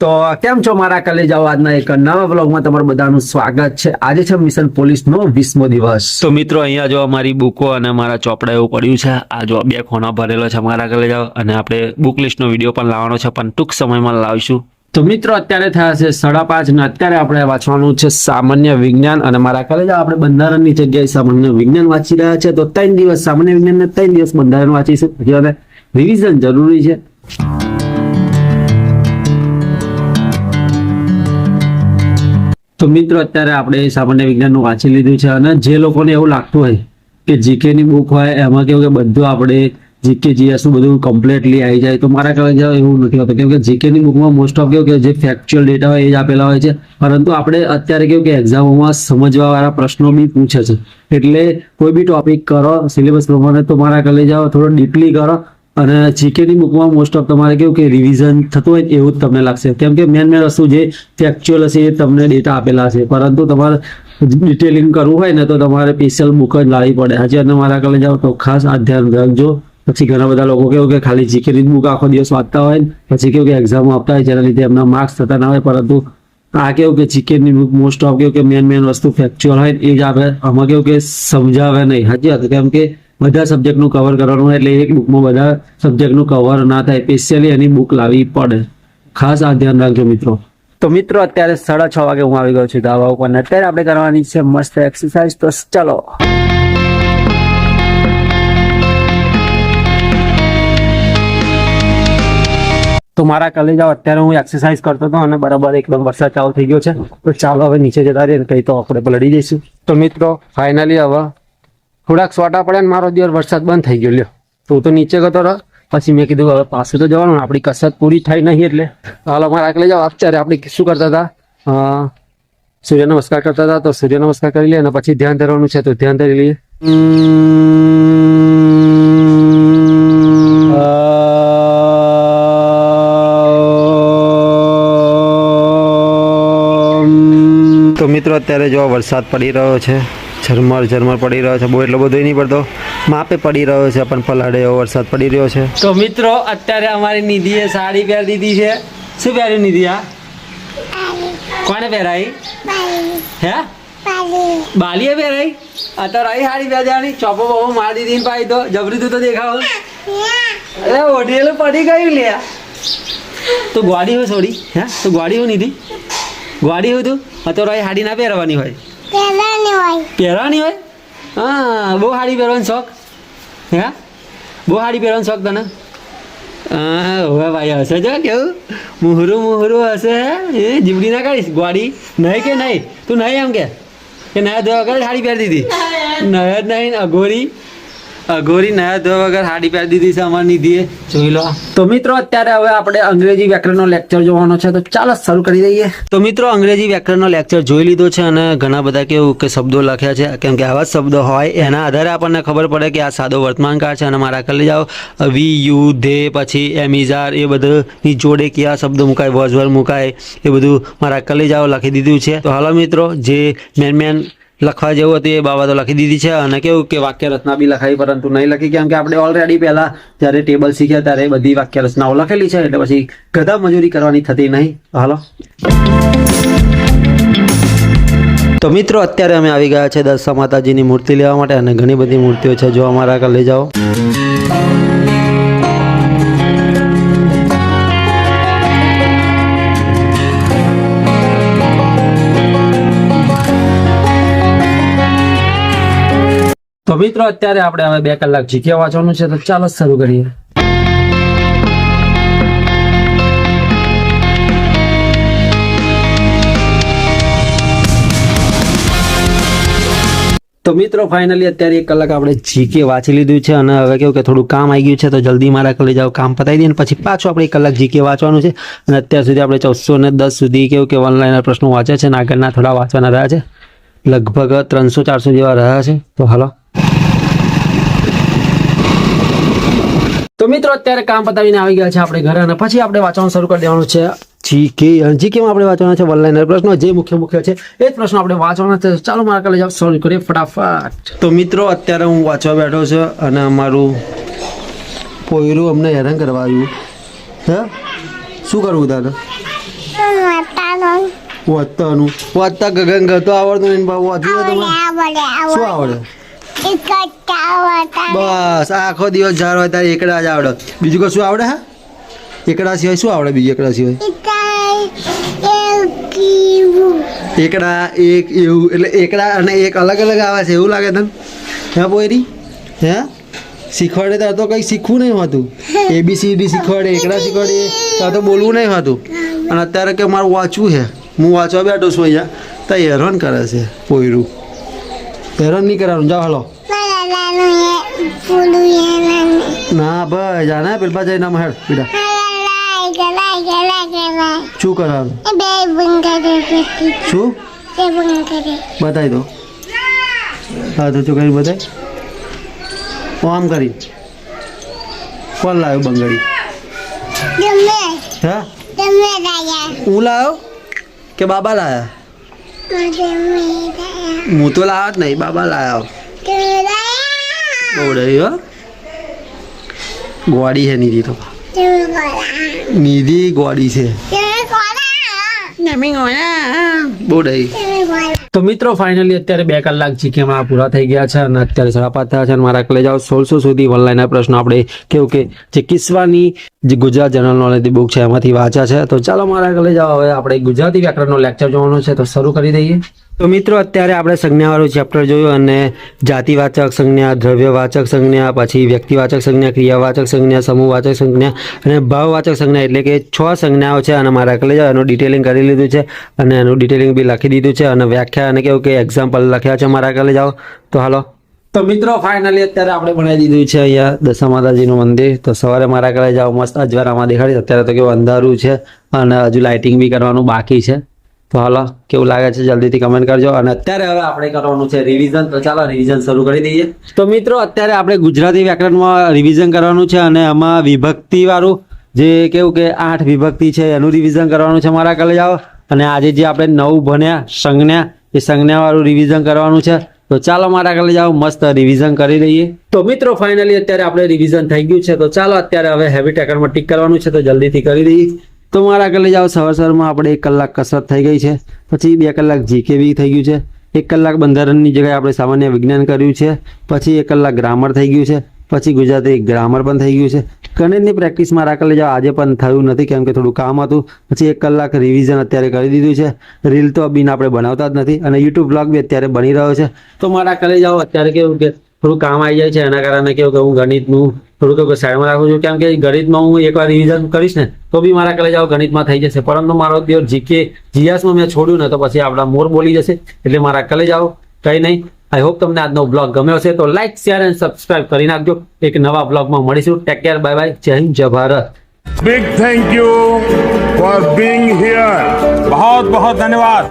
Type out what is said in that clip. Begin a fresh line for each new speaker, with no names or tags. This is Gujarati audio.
તો કેમ છો મારા કલેજાઓ? આજના એક નવા બ્લોગમાં તમારું બધાનું સ્વાગત છે. આજે છે મિશન પોલીસનો 20મો દિવસ. તો મિત્રો અહીંયા જો અમારી બુકો અને મારા ચોપડા એવું પડ્યું છે. આ જો 2 ખોના ભરેલો છે મારા કલેજાઓ, અને આપણે બુક લિસ્ટનો વિડીયો પણ લાવવાનો છે, પણ ટૂંક સમયમાં લાવીશું. તો મિત્રો અત્યારે થયા છે 5:30 અને અત્યારે આપણે વાંચવાનું છે સામાન્ય વિજ્ઞાન, અને મારા કલેજાઓ આપણે બંધારણની જગ્યાએ સામાન્ય વિજ્ઞાન વાંચી રહ્યા છે. તો 3 દિવસ સામાન્ય વિજ્ઞાન ને 3 દિવસ બંધારણ વાંચીશું. અને રિવિઝન જરૂરી છે. તો મિત્રો અત્યારે આપણે સામાન્ય વિજ્ઞાનનું વાંચી લીધું છે, અને જે લોકોને એવું લાગતું હોય કે જીકેની બુક હોય એમાં કેવું કે બધું આપણે જીકે જીએસનું બધું કમ્પ્લીટલી આવી જાય, તો મારા કલેજાઓ એવું નથી હોતું. કેમ કે જીકેની બુકમાં મોસ્ટ ઓફ કેવું કે જે ફેક્ચ્યુઅલ ડેટા હોય એ જ આપેલા હોય છે, પરંતુ આપણે અત્યારે કેવું કે એક્ઝામોમાં સમજવાવાળા પ્રશ્નો બી પૂછે છે. એટલે કોઈ બી ટોપિક કરો સિલેબસ પ્રમાણે, તો મારા કલેજાઓ થોડો ડીપલી કરો. અને જીકેની બુકમાં મોસ્ટ ઓફ તમારે કેવું કે રિવિઝન થતું હોય એવું જ તમને લાગશે. કેમ કે મેન વસ્તુ જે ફેક્ચ્યુઅલ હશે એ તમને ડેટા આપેલા હશે, પરંતુ તમારે ડિટેલિંગ કરવું હોય ને તો તમારે સ્પેશિયલ બુક જ લાવવી પડે. હજી અને મારા કલેજાઓ તો ખાસ આ ધ્યાન રાખજો. પછી ઘણા બધા લોકો કેવું કે ખાલી જીકેની બુક આખો દિવસ વાંચતા હોય ને પછી કેવું કે એક્ઝામ આપતા હોય, જેના લીધે એમના માર્ક્સ થતા ના હોય. પરંતુ આ કેવું કે જીકેની બુક મોસ્ટ ઓફ કેવું કે મેન વસ્તુ ફેક્ચ્યુઅલ હોય એ જ આપે. આમાં કેવું કે સમજાવે નહીં. હજી હતું કેમ કે બધા સબ્જેક્ટનું કવર કરવાનું હોય, એટલે એક બુકમાં બધા સબ્જેક્ટનું કવર ના થાય. સ્પેશિયલી એની બુક લાવવી પડે. ખાસ આ ધ્યાન રાખજો મિત્રો. તો મિત્રો અત્યારે 6:30 વાગે હું આવી ગયો છું ધાબા ઉપર, અને અત્યારે આપણે કરવાની છે મસ્ત એક્સરસાઇઝ. તો ચાલો. તો મારા કલેજાઓ અત્યારે હું એક્સરસાઇઝ કરતો હતો અને બરાબર એકદમ વરસાદ ચાલુ થઈ ગયો છે. તો ચાલો હવે નીચે જતા રહીએ, કઈ તો આપણે પલળી જઈશું. તો મિત્રો ફાઇનલી હવે થોડાક સોટા પડે ને મારો દિવસ વરસાદ બંધ થઈ ગયો. લ્યો, તો હું તો નીચે ગતો રહ્યો. પછી મેં કીધું હવે પાછું તો જવાનું, આપણી કસરત પૂરી થાય નહીં. એટલે હાલો મારા કલેજાઓ અત્યારે આપણે શું કરતા હતા, સૂર્ય નમસ્કાર કરતા હતા. તો સૂર્ય નમસ્કાર કરી લઈએ અને પછી ધ્યાન ધરવાનું છે, તો ધ્યાન ધરી લઈએ. તો મિત્રો અત્યારે જો વરસાદ પડી રહ્યો છે, ઝરમર પડી રહ્યો છે. બહુ એટલો બધો નહીં પડતો, માપે પડી રહ્યો છે, પણ પલાડે એવો વરસાદ પડી રહ્યો છે. તો મિત્રો અત્યારે અમારી નિધિએ સાડી પહેરી દીધી છે. શું પહેર્યું નિધિ? આ કોને પહેરાઈ? હે, બાલીએ પહેરાઈ. અત્યારે આવી સાડી પહેરવાની, ચોપો બહુ મારી દીધી પાઈ તો જબરી તું તો દેખાવ. અરે ઓઢેલું પડી ગયું લે. તો ગોડી હોય છોડી? હે, તો ગોડી હોય નિધિ? ગોડી હોય તું? અત્યારે આવી સાડી ના પહેરવાની હોય? પહેરવાની હોય. હા, બહુ સાડી પહેરવાનો શોખ? હે, બહુ સાડી પહેરવાનો શોખ તને? હા હવે ભાઈ હશે જો કેવું મુહરું હશે. એ જીવડી ના કાઢીશ ગોડી નહીં કે નહીં? તું નહીં એમ કે નયા ધોવા વગર સાડી પહેરી દીધી? નયા જ નહીં, અઘોરી નયા ધોવા વગર સાડી પહેરી દીધી છે અમારી નિધિએ. જોઈ લો. તો મિત્રો અત્યારે હવે આપણે અંગ્રેજી વ્યાકરણનો લેક્ચર જોવાનો છે, તો ચાલો શરૂ કરી દઈએ. તો મિત્રો અંગ્રેજી વ્યાકરણનો લેક્ચર જોઈ લીધો છે, અને ઘણા બધા કેવું કે શબ્દો લખ્યા છે. કેમ કે આવા શબ્દો હોય એના આધારે આપણને ખબર પડે કે આ સાદો વર્તમાનકાળ છે. અને મારા કરી જાઓ વી, યુ, ધે, પછી એમ, ઇઝ, આર એ બધાની જોડે કયા શબ્દો મુકાય, વોઝ, વર મુકાય, એ બધું મારા કરી જાઓ લખી દીધું છે. તો હાલો મિત્રો, જે મેન લખવા જેવું હતું એ બાબતો લખી દીધી છે. અને કેવું કે વાક્ય રચના બી લખાઈ, પરંતુ નહીં લખી કેમ કે આપણે ઓલરેડી પહેલા જ્યારે ટેબલ શીખ્યા ત્યારે બધી વાક્ય રચનાઓ લખેલી છે, એટલે પછી ગધા મજૂરી કરવાની થતી નહીં. હાલો. તો મિત્રો અત્યારે અમે આવી ગયા છે દશા માતાજીની મૂર્તિ લેવા માટે, અને ઘણી બધી મૂર્તિઓ છે. જો અમારા આગળ લઈ જાઓ. તો મિત્રો અત્યારે આપણે હવે 2 કલાક જીકે વાંચવાનું છે, તો ચાલો શરૂ કરીએ. તો મિત્રો ફાઇનલી અત્યારે 1 કલાક આપણે જીકે વાંચી લીધું છે, અને હવે કેવું કે થોડું કામ આવી ગયું છે, તો જલ્દી મારા કલે જાઓ કામ પતાવી દઈએ, અને પછી પાછું આપણે 1 કલાક જીકે વાંચવાનું છે. અને અત્યાર સુધી આપણે 410 સુધી કેવું કે ઓનલાઈન પ્રશ્નો વાંચ્યા છે, અને આગળના થોડા વાંચવાના રહ્યા છે. લગભગ 300-400 જેવા રહ્યા છે. તો હાલો. તો મિત્રો અત્યારે કામ પતાવીને આવી ગયા છે આપણે ઘરે, અને પછી આપણે વાંચવાનું શરૂ કરી દેવાનું છે. જીકેમાં આપણે વાંચવાના છે વનલાઇનર પ્રશ્નો, જે મુખ્ય છે એ જ પ્રશ્નો આપણે વાંચવાના છે. ચાલો મારા કલે જાવ સોલ્વ કરીએ ફટાફટ. તો મિત્રો અત્યારે હું વાંચવા બેઠો છું, અને અમારું પોયરું અમને હેરાન કરવા આવ્યું. હે, શું કરવું તારે? વાંચતા ગગન ગતો આવડતું નહીં બાબુ વાંચ્યું તમારે શું આવડે બસ આખો દિવસ ઝાડ હોય તારે એકડા જ આવડે બીજું કશું આવડે હા એકડા સિવાય શું આવડે બીજું એકડા સિવાય એકડા એક એવું એટલે એકડા અને એક અલગ અલગ આવે છે એવું લાગે તને હે પોયરી હે શીખવાડે તાર તો કંઈ શીખવું નહીં હોતું ABCD શીખવાડે એકડા શીખવાડે તાર તો બોલવું નહીં હોતું અને અત્યારે કે મારું વાંચવું છે હું વાંચવા બેઠો છું અહીંયા તો હેરાન કરે છે પોયરું હેરાન નહીં કરવાનું જાઓ હલો ના ભાઈ જા ને પેલા જઈને આમ હેડ બેટા શું કરવાનું શું બતાવી દો હા તો શું કરી બતાય આમ કરી કોણ લાવ્યો બંગડી હા હું લાવ્યો કે બાબા લાયા હું તો લાવ્યો જ નહીં બાબા લાવ્યો ઓડે હો ગોડી છે નિધિ તો નિધિ ગોડી છે બહુ ડઈ તો મિત્રો ફાઇનલી અત્યારે 2 કલાક જીકે હમણાં પૂરા થઈ ગયા છે અને અત્યારે 5:30 થયા છે અને મારા કલે જાઓ 1600 સુધી ઓનલાઈનના પ્રશ્નો આપણે કેવું કે જે કિસ્સાની જે ગુજરાત જનરલ નોલેજની બુક છે એમાંથી વાંચ્યા છે તો ચાલો મારા કલે જાઓ હવે આપણે ગુજરાતી વ્યાકરણનો લેક્ચર જોવાનો છે તો શરૂ કરી દઈએ તો મિત્રો અત્યારે આપણે સંજ્ઞાવાળું ચેપ્ટર જોયું અને જાતિવાચક સંજ્ઞા દ્રવ્યવાચક સંજ્ઞા પછી વ્યક્તિવાચક સંજ્ઞા ક્રિયાવાચક સંજ્ઞા સમૂહવાચક સંજ્ઞા અને ભાવવાચક સંજ્ઞા એટલે કે 6 સંજ્ઞાઓ છે અને મારા કલે જાઓ એનું ડિટેલિંગ કરી લીધું છે અને એનું ડિટેલિંગ બી લખી દીધું છે અને વ્યાખ્યા અને કેવું કે એક્ઝામ્પલ લખ્યા છે મારા કલે જાઓ તો હાલો તો મિત્રો ફાઇનલી અત્યારે આપણે બનાવી દીધું છે અહીંયા દશા માતાજીનું મંદિર તો સવારે મારા કલે જાઓ મસ્ત અજવાળામાં દેખાડી અત્યારે તો કેવું અંધારું છે અને હજુ લાઇટિંગ બી કરવાનું બાકી છે તો હાલો કેવું લાગે છે જલ્દીથી કમેન્ટ કરજો અને અત્યારે હવે આપણે કરવાનું છે રિવિઝન તો ચાલો રિવિઝન શરૂ કરી દઈએ તો મિત્રો અત્યારે આપણે ગુજરાતી વ્યાકરણમાં રિવિઝન કરવાનું છે અને આમાં વિભક્તિ વાળું જે કેવું કે 8 વિભક્તિ છે એનું રિવિઝન કરવાનું છે મારા કલે જાઓ અને આજે જે આપણે 9 ભણ્યા સંજ્ઞા એ સંજ્ઞા વાળું રિવિઝન કરવાનું છે તો ચાલો મારા કલે જાઓ મસ્ત રિવિઝન કરી દઈએ તો મિત્રો ફાઇનલી અત્યારે આપણે રિવિઝન થઈ ગયું છે તો ચાલો અત્યારે હવે હેબિટ એકાઉન્ટમાં ટીક કરવાનું છે તો જલ્દીથી કરી દઈએ તો મારા કલે જાઓ સવારમાં આપણે 1 કલાક કસરત થઈ ગઈ છે પછી 2 કલાક જીકે બી થઈ ગયું છે 1 કલાક બંધારણની જગ્યાએ આપણે સામાન્ય વિજ્ઞાન કર્યું છે પછી 1 કલાક ગ્રામર થઈ ગયું છે પછી ગુજરાતી ગ્રામર પણ થઈ ગયું છે ગણિતની પ્રેક્ટિસ મારા કલે જાઓ આજે પણ થયું નથી કેમ કે થોડું કામ હતું પછી 1 કલાક રિવિઝન અત્યારે કરી દીધું છે રીલ તો બિન આપણે બનાવતા જ નથી અને યુટ્યુબ બ્લોગ બી અત્યારે બની રહ્યો છે તો મારા કલે જાઓ અત્યારે કેવું કે થોડું કામ આવી જાય છે એના કારણે કેવું કે હું ગણિતનું થોડું કેવું સાઈડમાં રાખું છું કેમ કે ગણિતમાં હું એકવાર રિવિઝન કરીશ ને તો બી મારા કલે જાઓ ગણિતમાં થઈ જશે પરંતુ મારો દિવસ જીકે જીએસમાં મેં છોડ્યું ને તો પછી આપણા મોર બોલી જશે એટલે મારા કલે જાઓ કંઈ નહીં આઈ હોપ તમને આજનો બ્લોગ ગમ્યો હશે તો લાઈક શેર એન્ડ સબસ્ક્રાઇબ કરી નાખજો એક નવા બ્લોગમાં મળીશું ટેક કેર બાય બાય જય હિન્દ જય Bharat
big thank you for being here बहुत बहुत धन्यवाद।